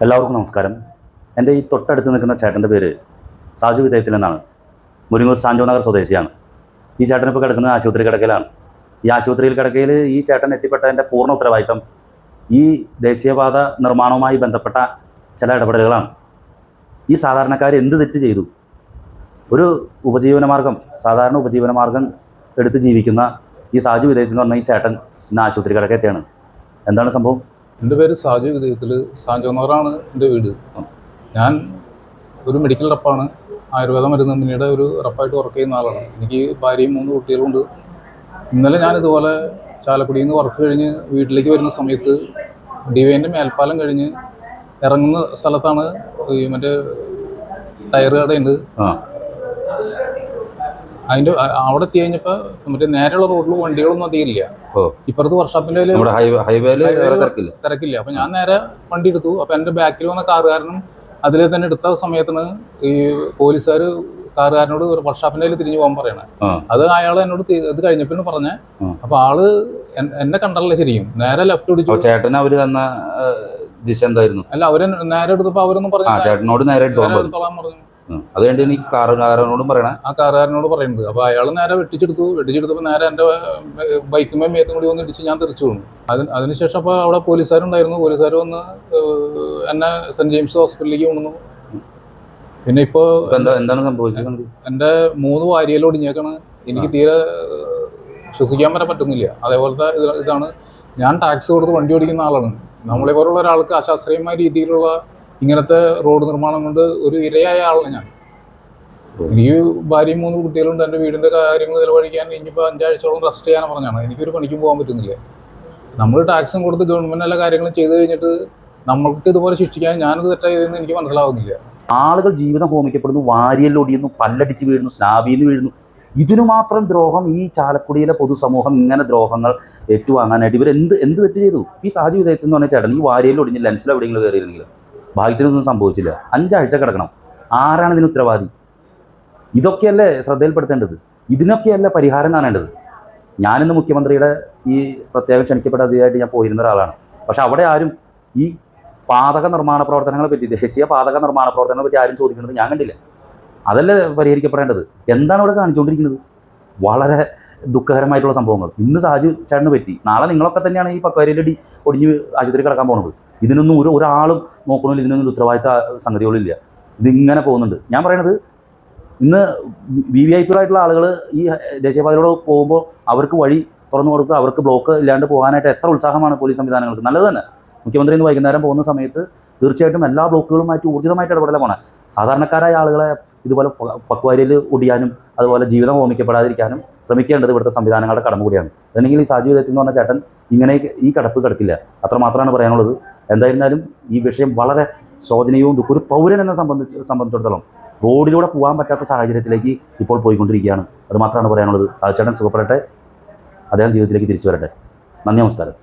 എല്ലാവർക്കും നമസ്കാരം. എൻ്റെ ഈ തൊട്ടടുത്ത് നിൽക്കുന്ന ചേട്ടൻ്റെ പേര് സാജു വിധേയത്തിൽ എന്നാണ്. മുരിങ്ങൂർ സാഞ്ചോ നഗർ സ്വദേശിയാണ്. ഈ ചേട്ടൻ ഇപ്പോൾ കിടക്കുന്നത് ആശുപത്രി കിടക്കയിലാണ്. ഈ ആശുപത്രിയിൽ കിടക്കയിൽ ഈ ചേട്ടൻ എത്തിപ്പെട്ടതിൻ്റെ പൂർണ്ണ ഉത്തരവാദിത്തം ഈ ദേശീയപാത നിർമ്മാണവുമായി ബന്ധപ്പെട്ട ചില ഇടപെടലുകളാണ്. ഈ സാധാരണക്കാർ എന്ത് തെറ്റ് ചെയ്തു? ഒരു ഉപജീവനമാർഗം, സാധാരണ ഉപജീവനമാർഗം എടുത്ത് ജീവിക്കുന്ന ഈ സാജു വിധേയത്തിൽ എന്ന് പറഞ്ഞാൽ ഈ ചേട്ടൻ ഇന്ന് ആശുപത്രി കിടക്കയെത്തിയാണ്. എന്താണ് സംഭവം? എൻ്റെ പേര് സാജു വിധേയത്തിൽ, സാഞ്ചോ നഗറാണ് എൻ്റെ വീട്. ഞാൻ ഒരു മെഡിക്കൽ റപ്പാണ്, ആയുർവേദ മരുന്ന് കമ്പനിയുടെ ഒരു റപ്പായിട്ട് വർക്ക് ചെയ്യുന്ന ആളാണ്. എനിക്ക് ഭാര്യയും 3 കുട്ടികളുണ്ട്. ഇന്നലെ ഞാൻ ഇതുപോലെ ചാലക്കുടിയിൽ നിന്ന് വർക്ക് കഴിഞ്ഞ് വീട്ടിലേക്ക് വരുന്ന സമയത്ത് ഡിവൈൻ്റെ മേൽപ്പാലം കഴിഞ്ഞ് ഇറങ്ങുന്ന സ്ഥലത്താണ് ഈ മറ്റേ ടയർ കടയുണ്ട്. അതിൻ്റെ അവിടെ എത്തി കഴിഞ്ഞപ്പോൾ മറ്റേ നേരെയുള്ള റോഡിൽ വണ്ടികളൊന്നും അധികം ഇല്ല. ഇപ്പുറത്ത് വർക്ക്ഷോപ്പിൻ്റെ തിരക്കില്ല. അപ്പം ഞാൻ നേരെ വണ്ടി എടുത്തു. അപ്പം എൻ്റെ ബാക്കിൽ വന്ന കാറുകാരനും അതിലെ തന്നെ എടുത്ത സമയത്തിന് ഈ പോലീസുകാർ കാറുകാരനോട് വർക്ക്ഷോപ്പിൻ്റെ കയ്യിൽ തിരിഞ്ഞു പോകാൻ പറയണേ. അത് അയാൾ എന്നോട് ഇത് കഴിഞ്ഞപ്പോൾ പറഞ്ഞേ. അപ്പൊ ആള് എന്നെ കണ്ടല്ലേ ശരിക്കും, നേരെ ലെഫ്റ്റ് ഓടിച്ചു. ചേട്ടൻ അവര് തന്ന ദിശ എന്തായിരുന്നു? അല്ല, അവര് നേരെ എടുത്തപ്പോ അവരൊന്നും പറഞ്ഞു ചേട്ടനോട് നേരെ എടുത്തോളാൻ പറഞ്ഞു. അത് കഴിഞ്ഞ് എനിക്ക് കാറുകാരനോടും പറയണേ. ആ കാറുകാരനോട് പറയുന്നത്. അപ്പൊ അയാൾ നേരെ വെട്ടിച്ചെടുത്തപ്പോൾ നേരെ എൻ്റെ ബൈക്കുമേ മേത്തും കൂടി വന്ന് ഇടിച്ച് ഞാൻ തെറിച്ചു വീണു. അതിനുശേഷം അപ്പോൾ അവിടെ പോലീസുകാരുണ്ടായിരുന്നു. പോലീസുകാർ വന്ന് എന്നെ സെന്റ് ജെയിംസ് ഹോസ്പിറ്റലിലേക്ക് കൊണ്ടുവന്നു. പിന്നെ ഇപ്പോൾ എന്താണ് സംഭവിച്ചത്? എൻ്റെ 3 വാരിയൽ ഒടിഞ്ഞേക്കാണ്. എനിക്ക് തീരെ ശ്വസിക്കാൻ വരെ പറ്റുന്നില്ല. അതേപോലത്തെ ഇതാണ്. ഞാൻ ടാക്സ് കൊടുത്ത് വണ്ടി ഓടിക്കുന്ന ആളാണ്. നമ്മളെ പോലുള്ള ഒരാൾക്ക് അശാസ്ത്രീയമായ രീതിയിലുള്ള ഇങ്ങനത്തെ റോഡ് നിർമ്മാണം കൊണ്ട് ഒരു ഇരയായ ആളാണ് ഞാൻ. എനിക്ക് ഭാര്യയും 3 കുട്ടികളുണ്ട്. എൻ്റെ വീടിൻ്റെ കാര്യങ്ങൾ ചിലവഴിക്കാൻ ഇനിയിപ്പോൾ 5 ആഴ്ചയോളം റെസ്റ്റ് ചെയ്യാൻ പറഞ്ഞാണ്. എനിക്കൊരു പണിക്കും പോകാൻ പറ്റുന്നില്ല. നമ്മൾ ടാക്സും കൊടുത്ത് ഗവൺമെൻറ് എല്ലാ കാര്യങ്ങളും ചെയ്ത് കഴിഞ്ഞിട്ട് നമ്മൾക്ക് ഇതുപോലെ ശിക്ഷിക്കാൻ ഞാനത് തെറ്റായതെന്ന് എനിക്ക് മനസ്സിലാവുന്നില്ല. ആളുകൾ ജീവിതം ഹോമിക്കപ്പെടുന്നു, വാരിയല്ലൊടിയുന്നു, പല്ലടിച്ച് വീഴുന്നു, സ്നാബിന്ന് വീഴുന്നു. ഇതിനു മാത്രം ദ്രോഹം ഈ ചാലക്കുടിയിലെ പൊതുസമൂഹം ഇങ്ങനെ ദ്രോഹങ്ങൾ ഏറ്റുവാങ്ങാനായിട്ട് ഇവർ എന്ത് തെറ്റ് ചെയ്തു? ഈ സാജു വിധേയത്തിൽ എന്ന് പറഞ്ഞാൽ ചേട്ടൻ ഈ വാരിയല്ലൊടിഞ്ഞ് ലെൻസിൽ എവിടെയെങ്കിലും കയറിയിരുന്നെങ്കിൽ ഭാഗ്യത്തിനൊന്നും സംഭവിച്ചില്ല. 5 ആഴ്ച കിടക്കണം. ആരാണ് ഇതിന് ഉത്തരവാദി? ഇതൊക്കെയല്ലേ ശ്രദ്ധയിൽപ്പെടുത്തേണ്ടത്? ഇതിനൊക്കെയല്ലേ പരിഹാരം കാണേണ്ടത്? ഞാനിന്ന് മുഖ്യമന്ത്രിയുടെ ഈ പ്രത്യേകം ക്ഷണിക്കപ്പെട്ട അതിഥിയായിട്ട് ഞാൻ പോയിരുന്ന ഒരാളാണ്. പക്ഷെ അവിടെ ആരും ഈ പാതക നിർമ്മാണ പ്രവർത്തനങ്ങളെ പറ്റി, ദേശീയ പാതക നിർമ്മാണ പ്രവർത്തനങ്ങളെ പറ്റി ആരും ചോദിക്കുന്നത് ഞാൻ കണ്ടില്ല. അതല്ലേ പരിഹരിക്കപ്പെടേണ്ടത്? എന്താണ് ഇവിടെ കാണിച്ചുകൊണ്ടിരിക്കുന്നത്? വളരെ ദുഃഖകരമായിട്ടുള്ള സംഭവങ്ങൾ. ഇന്ന് സാജു ചേട്ടന് പറ്റി, നാളെ നിങ്ങളൊക്കെ തന്നെയാണ് ഈ പക്വാരിയിലടി ഒടിഞ്ഞ് ആശുപത്രി കിടക്കാൻ പോകുന്നത്. ഇതിനൊന്നും ഒരാളും നോക്കണമെങ്കിൽ ഇതിനൊന്നും ഉത്തരവാദിത്ത സംഗതികളില്ല. ഇതിങ്ങനെ പോകുന്നുണ്ട്. ഞാൻ പറയണത്, ഇന്ന് VIP ആയിട്ടുള്ള ആളുകൾ ഈ ദേശീയപാതയിലൂടെ പോകുമ്പോൾ അവർക്ക് വഴി തുറന്നു കൊടുത്ത് അവർക്ക് ബ്ലോക്ക് ഇല്ലാണ്ട് പോകാനായിട്ട് എത്ര ഉത്സാഹമാണ് പോലീസ് സംവിധാനങ്ങൾക്ക്. നല്ലത് തന്നെ. മുഖ്യമന്ത്രി ഇന്ന് വൈകുന്നേരം പോകുന്ന സമയത്ത് തീർച്ചയായിട്ടും എല്ലാ ബ്ലോക്കുകളുമായിട്ട് ഊർജിതമായിട്ട് ഇടപെടലാണ് പോകണം. സാധാരണക്കാരായ ആളുകളെ ഇതുപോലെ പക്വാരിയിൽ ഒടിയാനും അതുപോലെ ജീവിതം ഹോമിക്കപ്പെടാതിരിക്കാനും ശ്രമിക്കേണ്ടത് ഇവിടുത്തെ സംവിധാനങ്ങളുടെ കടമ കൂടിയാണ്. അല്ലെങ്കിൽ ഈ സാജു വിധേയത്തിൽ എന്ന് പറഞ്ഞ ചേട്ടൻ ഇങ്ങനെ ഈ കടപ്പ് കിടക്കില്ല. അത്രമാത്രമാണ് പറയാനുള്ളത്. എന്തായിരുന്നാലും ഈ വിഷയം വളരെ ശോചനീയവും ഒരു പൗരൻ എന്നെ സംബന്ധിച്ചിടത്തോളം റോഡിലൂടെ പോകാൻ പറ്റാത്ത സാഹചര്യത്തിലേക്ക് ഇപ്പോൾ പോയിക്കൊണ്ടിരിക്കുകയാണ്. അത് മാത്രമാണ് പറയാനുള്ളത്. സാജു ചേട്ടൻ സുഖപ്പെടട്ടെ, അദ്ദേഹം ജീവിതത്തിലേക്ക് തിരിച്ചു വരട്ടെ. നന്ദി, നമസ്കാരം.